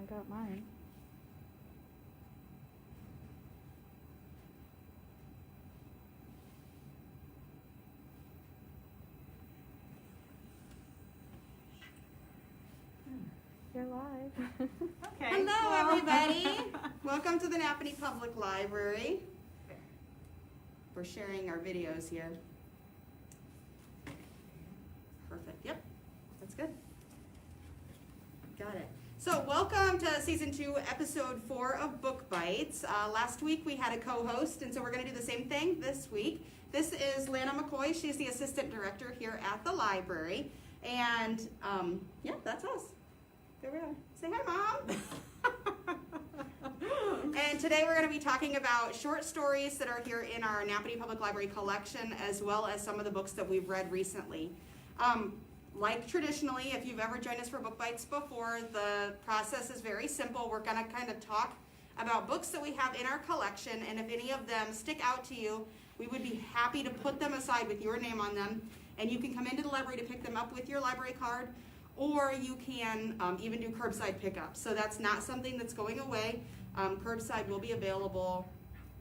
got mine. You're live. Okay. Hello, everybody. Welcome to the Napanee Public Library. We're sharing our videos here. Perfect. Yep, that's good. Got it. So welcome to Season 2, Episode 4 of Book Bites. Last week we had a co-host, and so we're going to do the same thing this week. This is Lana McCoy. She's the Assistant Director here at the library. And, yeah, that's us. There we are. Say hi, Mom. And today we're going to be talking about short stories that are here in our Napanee Public Library collection, as well as some of the books that we've read recently. Like traditionally, if you've ever joined us for Book Bites before, the process is very simple. We're going to kind of talk about books that we have in our collection, and if any of them stick out to you, we would be happy to put them aside with your name on them, and you can come into the library to pick them up with your library card, or you can even do curbside pickup. So that's not something that's going away. Curbside will be available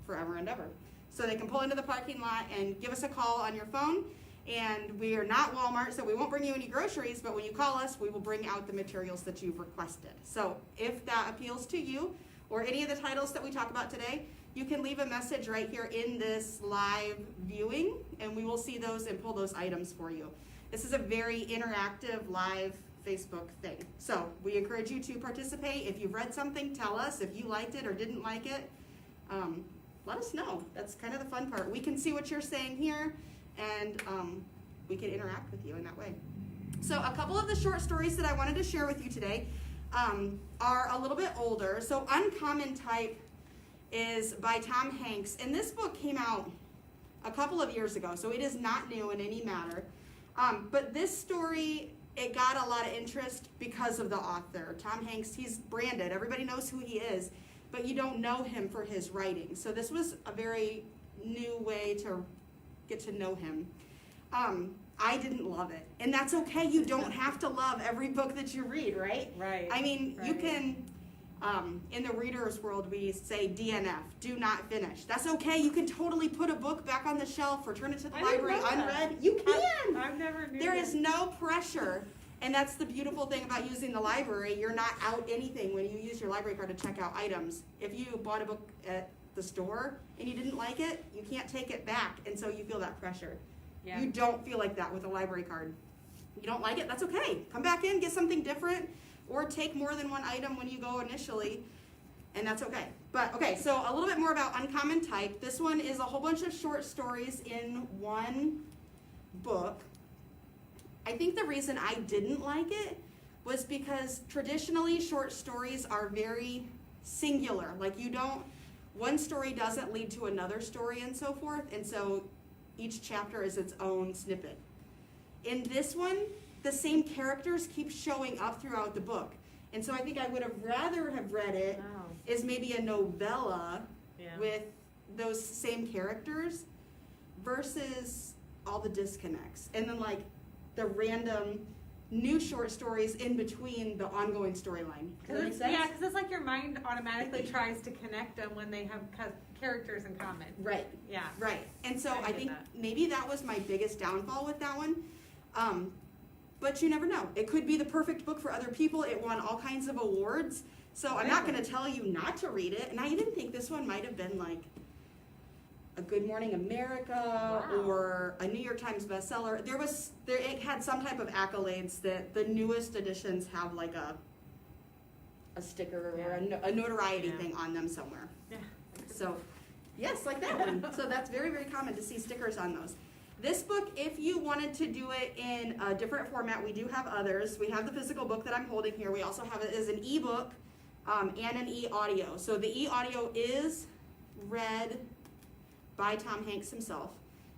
forever and ever. So they can pull into the parking lot and give us a call on your phone. And we are not Walmart, so we won't bring you any groceries, but when you call us, we will bring out the materials that you've requested. So if that appeals to you, or any of the titles that we talk about today, you can leave a message right here in this live viewing, and we will see those and pull those items for you. This is a very interactive live Facebook thing. So we encourage you to participate. If you've read something, tell us. If you liked it or didn't like it, let us know. That's kind of the fun part. We can see what you're saying here, and we can interact with you in that way. So a couple of the short stories that I wanted to share with you today are a little bit older. So Uncommon Type is by Tom Hanks, and this book came out a couple of years ago, so it is not new in any matter. But this story, it got a lot of interest because of the author. Tom Hanks, he's branded. Everybody knows who he is, but you don't know him for his writing. So this was a very new way to get to know him. I didn't love it. And that's okay. You don't have to love every book that you read, right? Right. I mean, right. You can, in the reader's world, we say DNF, do not finish. That's okay. You can totally put a book back on the shelf or turn it to the library unread. You can. I've never knew There that. is no pressure. And that's the beautiful thing about using the library. You're not out anything when you use your library card to check out items. If you bought a book at the store and you didn't like it, you can't take it back. And so you feel that pressure. Yeah. You don't feel like that with a library card. You don't like it, that's okay. Come back in, get something different, or take more than one item when you go initially, and that's okay. But okay, so a little bit more about Uncommon Type. This one is a whole bunch of short stories in one book. I think the reason I didn't like it was because traditionally short stories are very singular. Like one story doesn't lead to another story and so forth, and so each chapter is its own snippet. In this one, the same characters keep showing up throughout the book. And so I think I would have rather have read it as maybe a novella with those same characters versus all the disconnects. And then like the random new short stories in between the ongoing storyline. Does that make sense? Yeah, because it's like your mind automatically tries to connect them when they have characters in common. Right. Yeah. Right. And so I I get think that. maybe that was my biggest downfall with that one. But you never know. It could be the perfect book for other people. It won all kinds of awards. So I'm not going to tell you not to read it. And I even think this one might have been like a Good Morning America or a New York Times bestseller. It had some type of accolades that the newest editions have like a sticker or a notoriety thing on them somewhere. Yeah. So, yes, like that one. So that's very, very common to see stickers on those. This book, if you wanted to do it in a different format, we do have others. We have the physical book that I'm holding here. We also have it as an ebook and an e-audio. So the e-audio is read by Tom Hanks himself.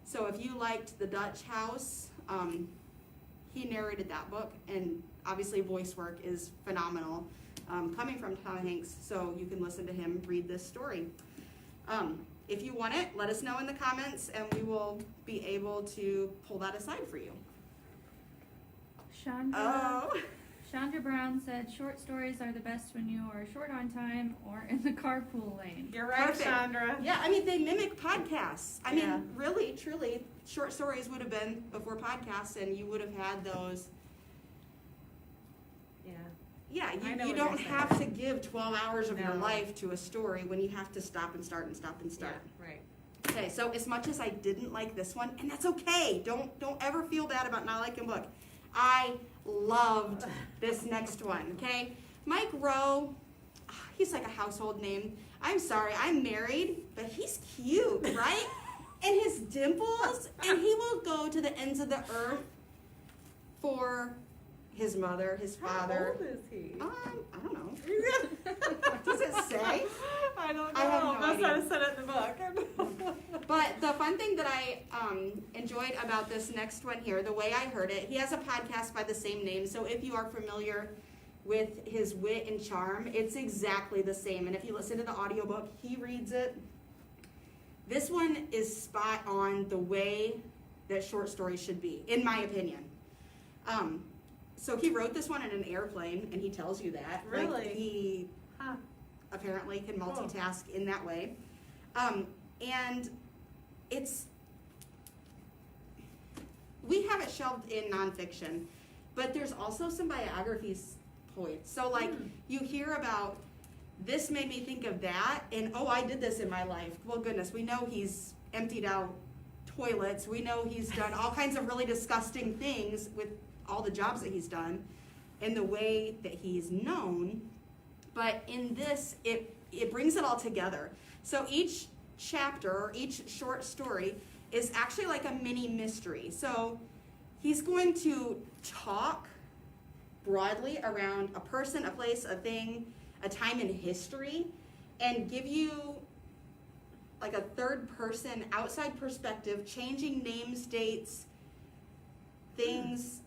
So if you liked The Dutch House, he narrated that book, and obviously voice work is phenomenal coming from Tom Hanks, so you can listen to him read this story. If you want it, let us know in the comments, and we will be able to pull that aside for you. Chandra, Oh, Chandra Brown said short stories are the best when you are short on time or in the carpool lane. You're right, Perfect. Chandra. Yeah, I mean, they mimic podcasts. I Yeah. mean, really, truly, short stories would have been before podcasts, and you would have had those. Yeah. Yeah, I know you what don't you're saying. have to give 12 hours of your No. life to a story when you have to stop and start and stop and start. Yeah, right. Okay, so as much as I didn't like this one, and that's okay. Don't ever feel bad about not liking a book. I loved this next one, okay? Mike Rowe, he's like a household name. I'm sorry, I'm married, but he's cute, right? And his dimples, and he will go to the ends of the earth for his mother, his father. How old is he? I don't know. Does it say? I don't know. I have no Must idea. have said it in the book. But the fun thing that I enjoyed about this next one here, the way I heard it, he has a podcast by the same name. So if you are familiar with his wit and charm, it's exactly the same. And if you listen to the audiobook, he reads it. This one is spot on the way that short stories should be, in my opinion. So he wrote this one in an airplane, and he tells you that. Really? Like, he Huh. apparently can Cool. multitask in that way. And it's, we have it shelved in nonfiction, but there's also some biographies points. So like you hear about, this made me think of that, and oh, I did this in my life. Well, goodness, we know he's emptied out toilets. We know he's done all kinds of really disgusting things with all the jobs that he's done and the way that he's known. But in this, it brings it all together. So each chapter or each short story is actually like a mini mystery. So he's going to talk broadly around a person, a place, a thing, a time in history, and give you like a third person outside perspective, changing names, dates, things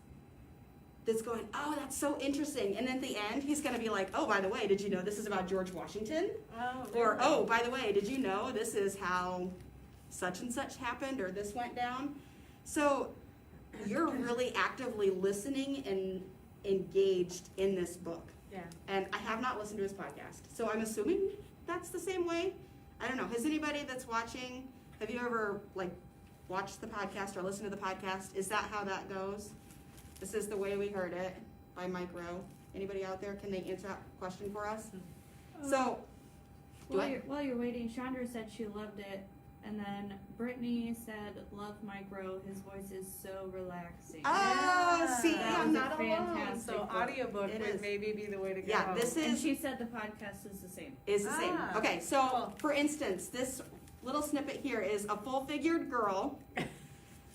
that's going, oh, that's so interesting. And then at the end, he's going to be like, oh, by the way, did you know this is about George Washington? Oh, Or, really? oh, by the way, did you know this is how such and such happened, or this went down? So you're really actively listening and engaged in this book. Yeah. And I have not listened to his podcast, so I'm assuming that's the same way. I don't know. Has anybody that's watching, have you ever like watched the podcast or listened to the podcast? Is that how that goes? This is the way we heard it by Mike Rowe. Anybody out there, can they answer that question for us? So, go ahead. While you're waiting, Chandra said she loved it, and then Brittany said, "Love Mike Rowe. His voice is so relaxing." Oh, see, That I'm was a not alone. fantastic So book. audiobook It would is. maybe be the way to go. Yeah, this And is she said the podcast is the same. the same. Ah, Okay, so cool. for instance, this little snippet here is a full-figured girl,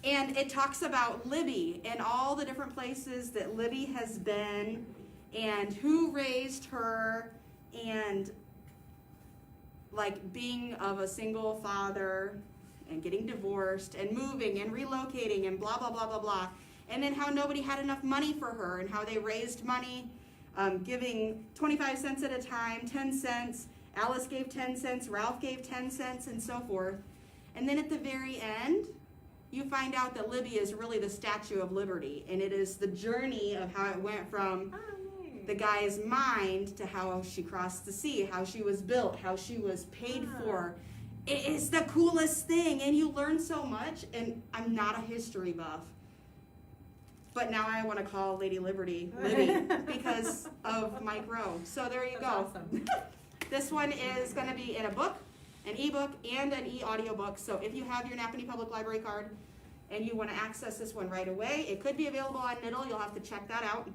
and it talks about Libby and all the different places that Libby has been, and who raised her, and like being of a single father, and getting divorced, and moving, and relocating, and blah, blah, blah, blah, blah. And then how nobody had enough money for her, and how they raised money, giving 25 cents at a time, 10 cents. Alice gave 10 cents, Ralph gave 10 cents, and so forth. And then at the very end, you find out that Libby is really the Statue of Liberty, and it is the journey of how it went from Oh, neat. the guy's mind to how she crossed the sea, how she was built, how she was paid Ah. for. It is the coolest thing, and you learn so much, and I'm not a history buff. But now I want to call Lady Liberty Libby because of Mike Rowe. So there you That's go. awesome. This one is going to be in a book, an ebook, and an e-audiobook. So if you have your Napanee Public Library card and you want to access this one right away, it could be available on Niddle. You'll have to check that out.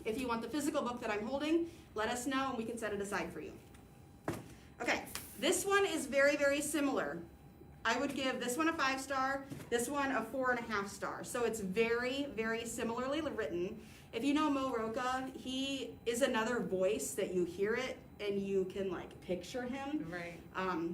If you want the physical book that I'm holding, let us know and we can set it aside for you. Okay, this one is very, very similar. I would give this one a 5-star, this one a 4.5 stars. So it's very, very similarly written. If you know Mo Roca, he is another voice that you hear it and you can like picture him. Right.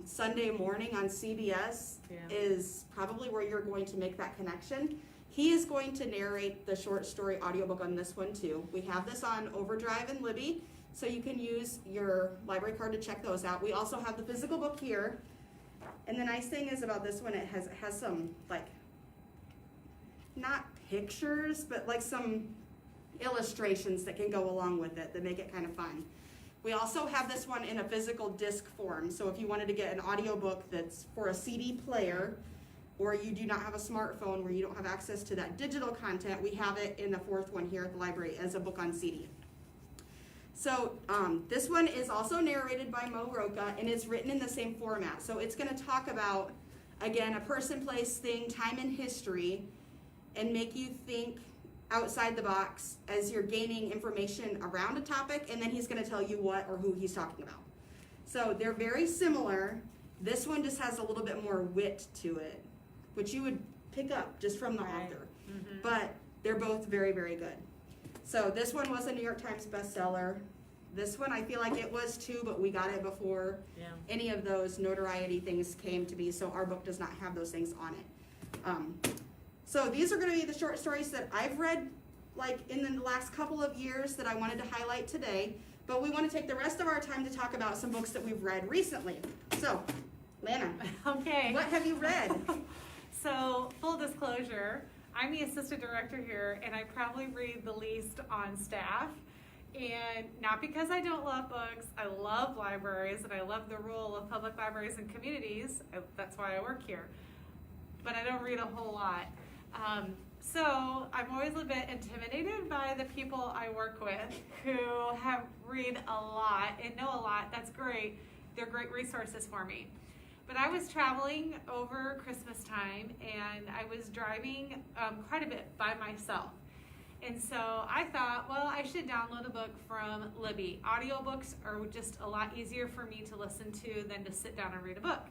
Sunday morning on CBS Yeah. is probably where you're going to make that connection. He is going to narrate the short story audiobook on this one too. We have this on Overdrive and Libby, so you can use your library card to check those out. We also have the physical book here. And the nice thing is about this one, it has some like, not pictures, but like some illustrations that can go along with it that make it kind of fun. We also have this one in a physical disc form. So if you wanted to get an audiobook that's for a CD player, or you do not have a smartphone where you don't have access to that digital content, we have it in the fourth one here at the library as a book on CD. So this one is also narrated by Mo Roca, and it's written in the same format. So it's going to talk about, again, a person, place, thing, time, and history, and make you think outside the box as you're gaining information around a topic, and then he's going to tell you what or who he's talking about. So they're very similar. This one just has a little bit more wit to it, which you would pick up just from the author. Mm-hmm. But they're both very, very good. So this one was a New York Times bestseller. This one I feel like it was too, but we got it before any of those notoriety things came to be, so our book does not have those things on it. So these are going to be the short stories that I've read like in the last couple of years that I wanted to highlight today, but we want to take the rest of our time to talk about some books that we've read recently. So, Lana, okay, what have you read? So, full disclosure, I'm the assistant director here, and I probably read the least on staff. And not because I don't love books, I love libraries, and I love the role of public libraries and communities. That's why I work here. But I don't read a whole lot. So I'm always a bit intimidated by the people I work with who read a lot and know a lot. That's great. They're great resources for me. But I was traveling over Christmas time, and I was driving quite a bit by myself. And so I thought, well, I should download a book from Libby. Audiobooks are just a lot easier for me to listen to than to sit down and read a book.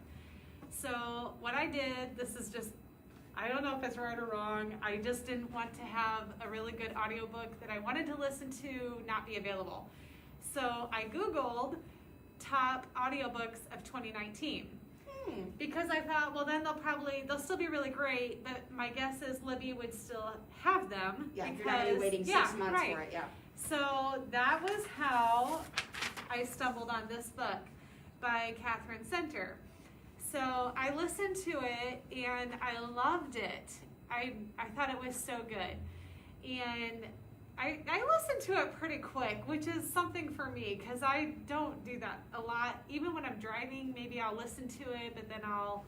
So what I did, this is just, I don't know if it's right or wrong, I just didn't want to have a really good audiobook that I wanted to listen to not be available. So I Googled top audiobooks of 2019. Because I thought, well, then they'll still be really great, but my guess is Libby would still have them. Yeah, you're not going to be waiting 6 months for it, yeah. So that was how I stumbled on this book by Catherine Center. So I listened to it, and I loved it. I thought it was so good. And I listened to it pretty quick, which is something for me, because I don't do that a lot. Even when I'm driving, maybe I'll listen to it, but then I'll,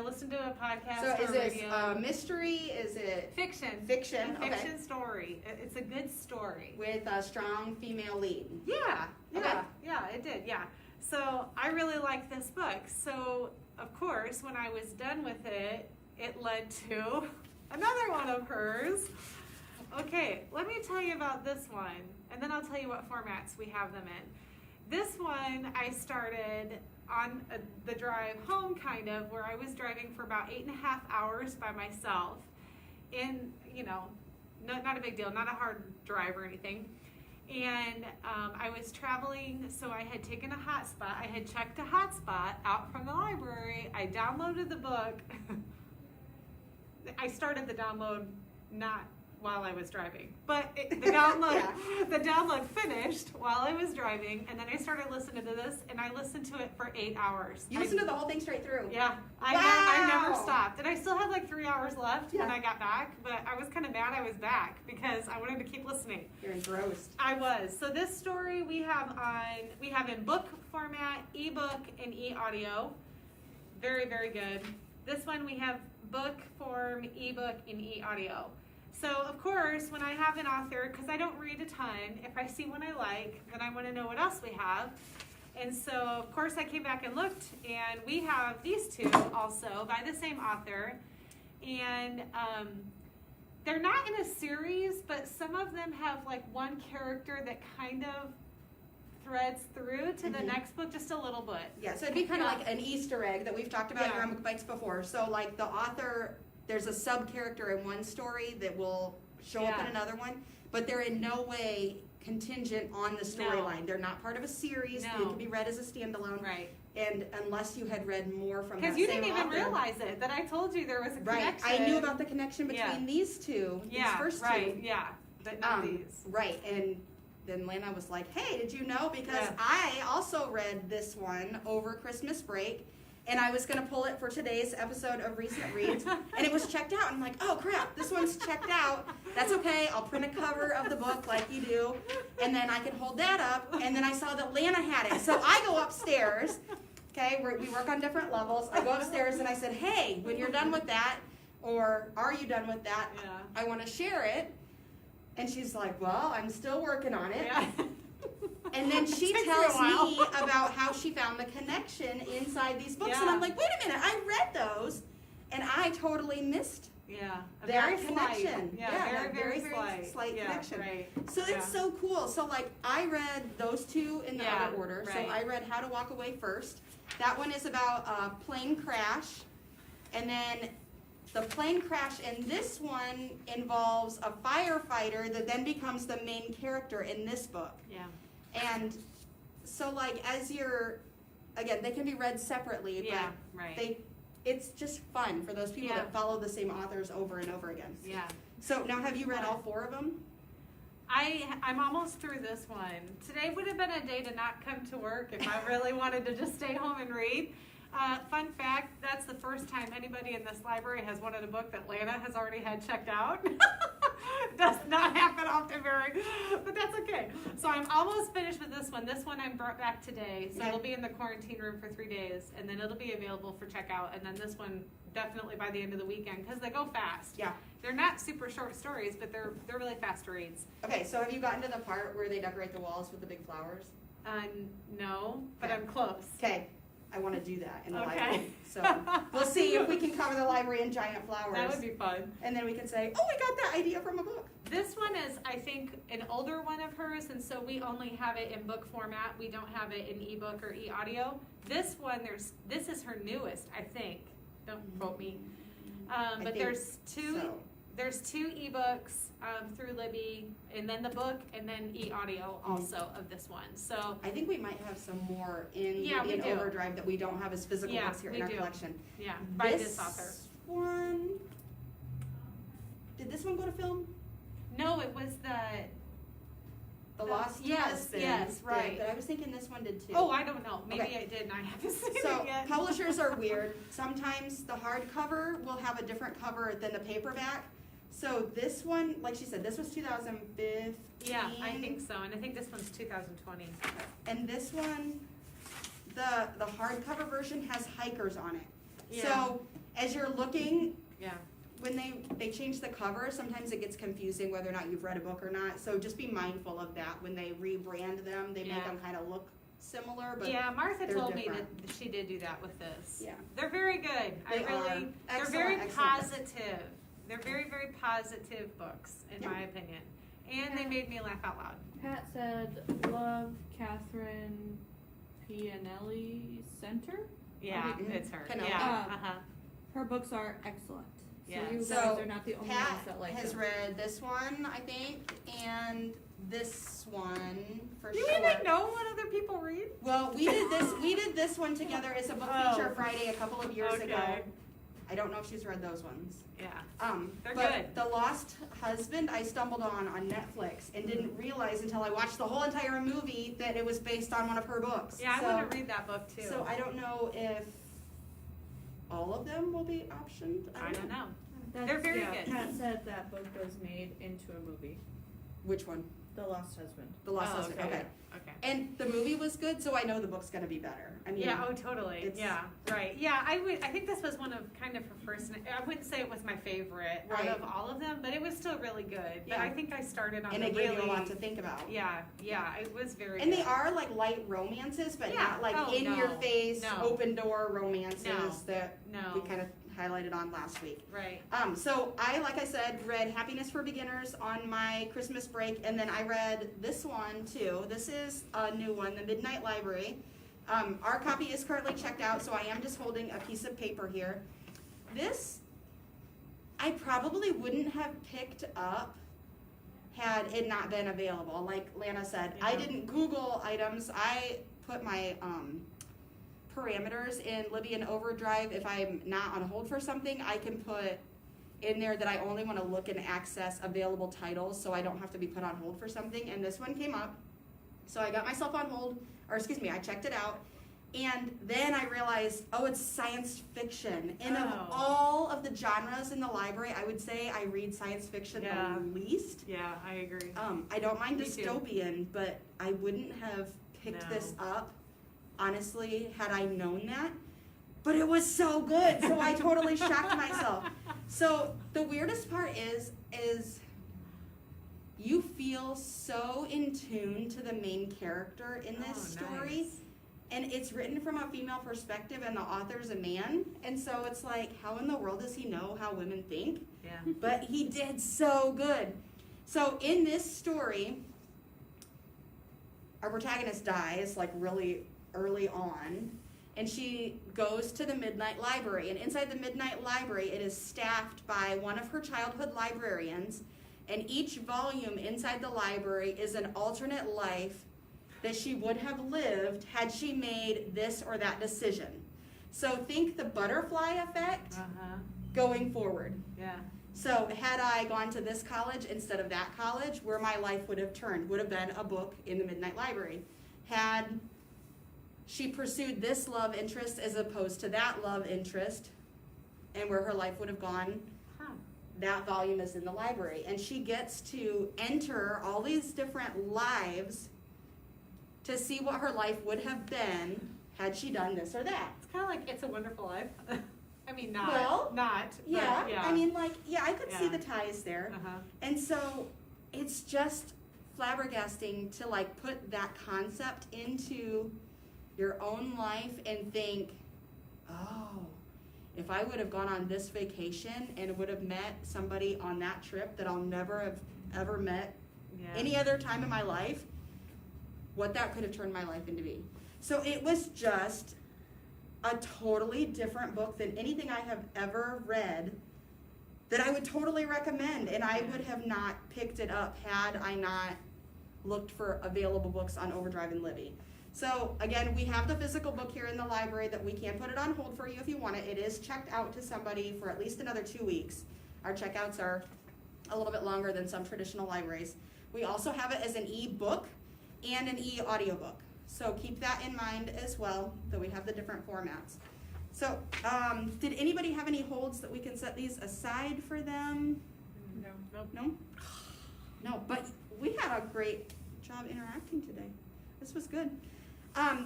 listen to a podcast or radio. So is it mystery? Is it fiction? Fiction, a fiction story. It's a good story. With a strong female lead. Yeah, okay. Yeah, it did, yeah. So I really liked this book. So, of course, when I was done with it, it led to another one of hers. Okay, let me tell you about this one, and then I'll tell you what formats we have them in. This one I started on the drive home, kind of, where I was driving for about 8.5 hours by myself. In, not a big deal, not a hard drive or anything. And I was traveling, so I had taken a hotspot. I had checked a hotspot out from the library. I downloaded the book. I started the download not while I was driving, but the download finished while I was driving, and then I started listening to this, and I listened to it for 8 hours. You listened to the whole thing straight through? Yeah. Wow. I never stopped, and I still had like 3 hours left yeah. when I got back, but I was kind of mad I was back because I wanted to keep listening. You're engrossed. I was. So this story we have in book format, ebook, and e-audio. Very, very good. This one we have book form, ebook, and e-audio. So, of course, when I have an author, because I don't read a ton, if I see one I like, then I want to know what else we have. And so, of course, I came back and looked, and we have these two also by the same author. And they're not in a series, but some of them have like one character that kind of threads through to the next book just a little bit. Yeah, so it'd be kind of like an Easter egg that we've talked about here on Book Bites before. So, like, the author, there's a sub-character in one story that will show up in another one, but they're in no way contingent on the storyline. No. They're not part of a series. No. They can be read as a standalone. Right. And unless you had read more from that same author. Because you didn't even realize it, that I told you there was a connection. Right. I knew about the connection between these two, these first two. Yeah, but not these. Right. And then Lana was like, hey, did you know? Because I also read this one over Christmas break. and I was gonna pull it for today's episode of Recent Reads, and it was checked out. And I'm like, oh crap, this one's checked out. That's okay, I'll print a cover of the book like you do, and then I can hold that up. And then I saw that Lana had it, so I go upstairs. Okay, we work on different levels. I go upstairs and I said, hey, when you're done with that, or are you done with that? Yeah. I want to share it. And she's like, well, I'm still working on it. Yeah. And then she Takes tells you a while. me about how she found the connection inside these books. And Yeah. I'm like, wait a minute, I read those, and I totally missed Yeah. A that very connection. Slight. Yeah, that very slight yeah, connection. Right. So Yeah. it's so cool. So like I read those two in the Yeah, other order. right. So I read How to Walk Away first. That one is about a plane crash. And then the plane crash in this one involves a firefighter that then becomes the main character in this book. Yeah. And so like as you're, again, they can be read separately, Yeah. but Right. it's just fun for those people Yeah. that follow the same authors over and over again. Yeah. So now have you read all four of them? I'm almost through this one. Today would have been a day to not come to work if I really wanted to just stay home and read. Fun fact, that's the first time anybody in this library has wanted a book that Lana has already had checked out. Does not happen often but that's okay. So I'm almost finished with this one. This one I brought back today. So Okay. it'll be in the quarantine room for 3 days, and then it'll be available for checkout. And then this one definitely by the end of the weekend, because they go fast. Yeah. They're not super short stories, but they're really fast reads. Okay, so have you gotten to the part where they decorate the walls with the big flowers? No, but Okay. I'm close. Okay, I want to do that in the Okay. library. So we'll see if we can cover the library in giant flowers. That would be fun. And then we can say, oh, we got that idea from a book. This one is, I think, an older one of hers, and so we only have it in book format. We don't have it in ebook or e-audio. This one, this is her newest, I think. Don't quote me. But think there's two. So, There's 2 ebooks through Libby, and then the book, and then e-audio also of this one. So I think we might have some more in Yeah, we in do. Overdrive that we don't have as physical Yeah, books here we in our do. collection. yeah, by this author. One. Did this one go to film? No, it was the. The Lost yes, Husband. yes, did, right. But I was thinking this one did too. Oh, I don't know. Maybe Okay. I did, and I haven't seen So it yet. publishers are weird. Sometimes the hardcover will have a different cover than the paperback. So this one, like she said, this was 2015. Yeah, I think so, and I think this one's 2020. And this one, the hardcover version has hikers on it. Yeah. So as you're looking, Yeah. when they change the cover, sometimes it gets confusing whether or not you've read a book or not. So just be mindful of that when they rebrand them. They make Yeah. them kind of look similar, but Yeah, Martha they're told me different. that she did do that with this. Yeah. They're very good. They are. They're Excellent, very excellent. positive. They're very, very positive books, in Yeah. my opinion. And they made me laugh out loud. Pat said, love Catherine Pianelli Center. Yeah, think- it's her. Canova. Yeah. Um, Uh-huh. Her books are excellent. So Yeah. you guys So, are not the only Pat ones that like has them. read this one, I think, and this one for You sure. even know what other people read? Well, we did this one together as a book Oh. feature Friday a couple of years ago. Okay. I don't know if she's read those ones. Yeah. They're but good. The Lost Husband I stumbled on Netflix and didn't realize until I watched the whole entire movie that it was based on one of her books. Yeah, I so, want to read that book too. So I don't know if all of them will be optioned. I don't know. That's- They're very yeah, good. Pat said that book was made into a movie. Which one? The Lost Husband. The Lost Oh, Husband. okay. Okay. Okay. And the movie was good, so I know the book's gonna be better. I mean, Yeah, oh, totally. it's- Yeah, right. Yeah, I think this was one of kind of her first, I wouldn't say it was my favorite Right. out of all of them, but it was still really good. But Yeah. I think I started on and the it gave really, you a lot to think about. yeah, it was very And good. they are like light romances, but Yeah. not like Oh, in your no. face, No. open door romances No. that No, we kind of highlighted on last week. right. So I, like I said, read Happiness for Beginners on my Christmas break, and then I read this one too. This is a new one, The Midnight Library. Our copy is currently checked out, so I am just holding a piece of paper here. This, I probably wouldn't have picked up had it not been available. Like Lana said, I Yeah. didn't Google items. I put my parameters in Libby and Overdrive. If I'm not on hold for something, I can put in there that I only want to look and access available titles, so I don't have to be put on hold for something. And this one came up, so I got myself on hold, or excuse me, I checked it out, And then I realized, oh, it's science fiction. And of Oh. all of the genres in the library, I would say I read science fiction Yeah. the least. Yeah, I agree. I don't mind Me too. dystopian, but I wouldn't have picked this up, honestly, had I known that. But it was so good, so I totally shocked myself. So the weirdest part is you feel so in tune to the main character in this story. Nice. And it's written from a female perspective, and the author's a man. And so it's like, how in the world does he know how women think? Yeah. But he did so good. So in this story, our protagonist dies like really early on, and she goes to the Midnight Library. And inside the Midnight Library, it is staffed by one of her childhood librarians, and each volume inside the library is an alternate life that she would have lived had she made this or that decision. So think the butterfly effect going forward. Yeah. So had I gone to this college instead of that college, where my life would have turned would have been a book in the Midnight Library. Had she pursued this love interest as opposed to that love interest, and where her life would have gone, that volume is in the library. And she gets to enter all these different lives to see what her life would have been had she done this or that. It's kind of like It's a Wonderful Life. I mean, not. Well, not. Yeah, But yeah. I mean, like, yeah, I could see Yeah. the ties there. Uh-huh. And so it's just flabbergasting to like put that concept into your own life and think, oh, if I would have gone on this vacation and would have met somebody on that trip that I'll never have ever met Yeah. any other time in my life, what that could have turned my life into be. So it was just a totally different book than anything I have ever read that I would totally recommend, and I would have not picked it up had I not looked for available books on Overdrive and Libby. So again, we have the physical book here in the library that we can put it on hold for you if you want it. It is checked out to somebody for at least another 2 weeks. Our checkouts are a little bit longer than some traditional libraries. We also have it as an e-book and an e-audiobook. So keep that in mind as well, that we have the different formats. So did anybody have any holds that we can set these aside for them? No. Nope. No? No, but we had a great job interacting today. This was good.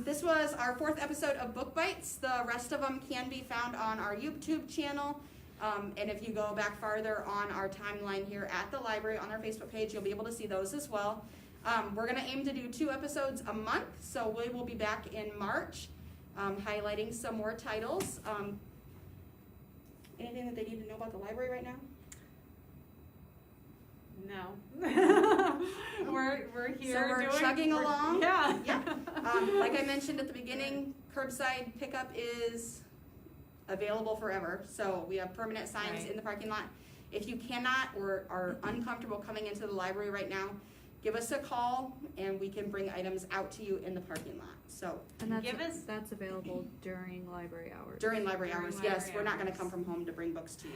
This was our 4th episode of Book Bites. The rest of them can be found on our YouTube channel. And if you go back farther on our timeline here at the library on our Facebook page, you'll be able to see those as well. We're going to aim to do 2 episodes a month, so we will be back in March, highlighting some more titles. Anything that they need to know about the library right now? No. we're here. So we're doing, chugging along? Yeah. Yeah. Like I mentioned at the beginning, curbside pickup is available forever. So we have permanent signs Right. in the parking lot. If you cannot or are uncomfortable coming into the library right now, give us a call and we can bring items out to you in the parking lot. So And that's available during library hours. during library During hours, yes, library we're not going to hours. come from home to bring books to you.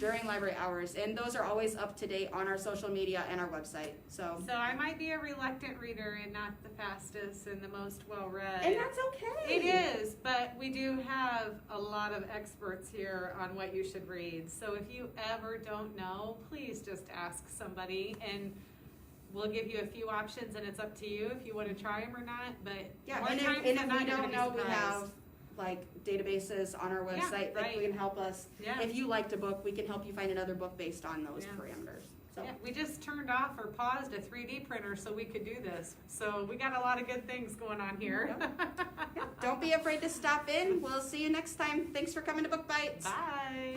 During library hours, and those are always up to date on our social media and our website. So So I might be a reluctant reader and not the fastest and the most well-read. and that's okay. It is, but we do have a lot of experts here on what you should read. So if you ever don't know, please just ask somebody, and we'll give you a few options, and it's up to you if you want to try them or not. But Yeah, more and times if than we not, you're don't gonna know, be we have surprised. like databases on our Yeah, website that right. can help us. Yeah. If you liked a book, we can help you find another book based on those Yeah. parameters. So Yeah, we just turned off or paused a 3D printer so we could do this. So we got a lot of good things going on here. don't be afraid to stop in. We'll see you next time. Thanks for coming to Book Bites. Bye.